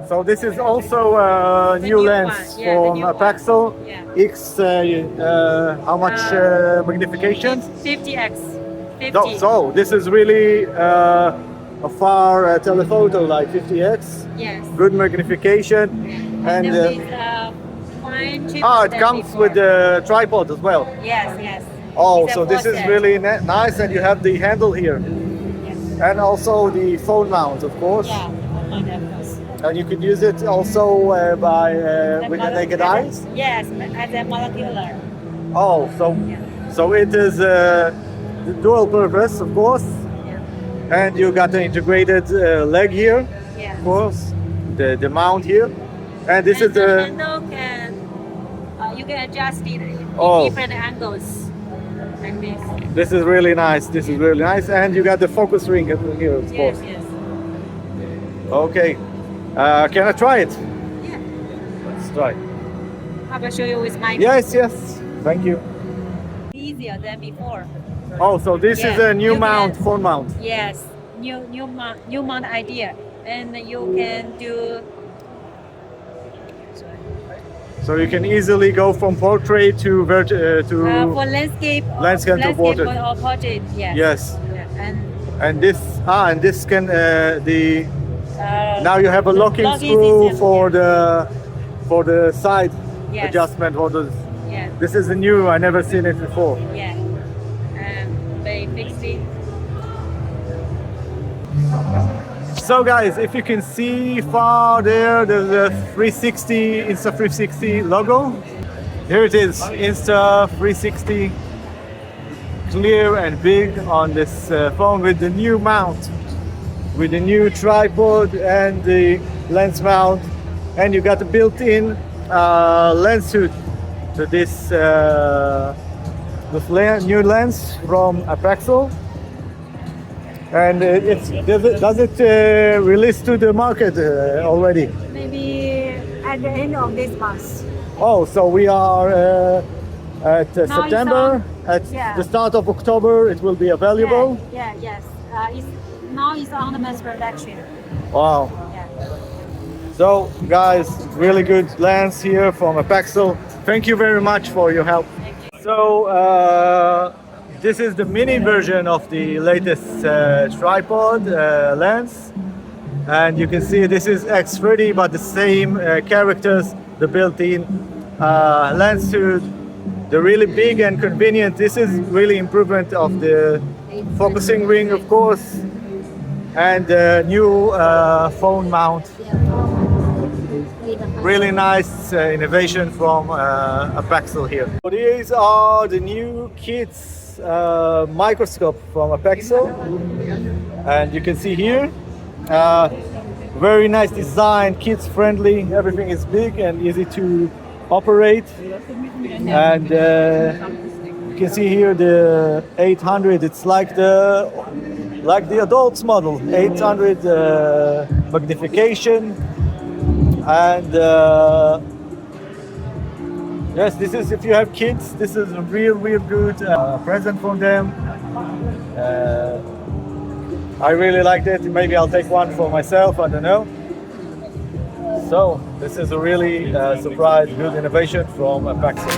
So this is also a new lens one. Yeah, the from new one. Apexel Yeah. X. How much magnification? 50x. 50. So this is really a far telephoto like 50x. Yes. Good magnification, and then it's fine, cheaper it than comes before. with the tripod as well. Yes, yes. Oh, It's a so this is faucet. really nice, and you have the handle here, Yes. and also the phone mount, of course. Yeah, of course. And you can use it also by with the naked eyes. Yes, as a molecular. Oh, so it is dual purpose, of course. Yeah. And you got the integrated leg here, Yes. of course, the mount here, and this And is the the handle can you can adjust it in Oh. different angles like this. this is really nice. This is really nice, and you got the focus ring here, of Yes, course. yes. Okay, can I try it? Yeah. Let's try. I will show you with my Yes, yes. Thank you. easier than before. Oh, so this is Yeah, a new you mount, can- phone mount. Yes, new mount idea, and you can do. So you can easily go from portrait to For landscape, Landscape to portrait. or portrait, yes. yes, Yeah, and this can the and now you have a locking locking screw system, for the side Yes. adjustment for the. yeah, This is a new. I never seen it before. yeah, and they fixed it. So guys, if you can see far there, there's a 360 Insta360 logo. Here it is, Insta360, clear and big on this phone with the new mount, with the new tripod and the lens mount, and you got the built-in lens suit to this new lens from Apexel. And does it release to the market already? Maybe at the end of this month. Oh, so we are at it's September. At Yeah. the start of October, it will be available. Yes. Now it's on the mass production. Wow. Yeah. So, guys, really good lens here from Apexel. Thank you very much for your help. Thank you. So, this is the mini version of the latest tripod lens, and you can see this is X30, but the same characters, the built-in lens suit, the really big and convenient. This is really improvement of the focusing ring, of course, and the new phone mount. Really nice innovation from Apexel here. So these are the new Kids microscope from Apexel, and you can see here very nice design, kids friendly, everything is big and easy to operate, and you can see here the 800, it's like the adults model, 800 magnification, and yes, this is, if you have kids, this is a real good present for them. I really liked it. Maybe I'll take one for myself, I don't know. So, this is a really surprise, good innovation from Apexel.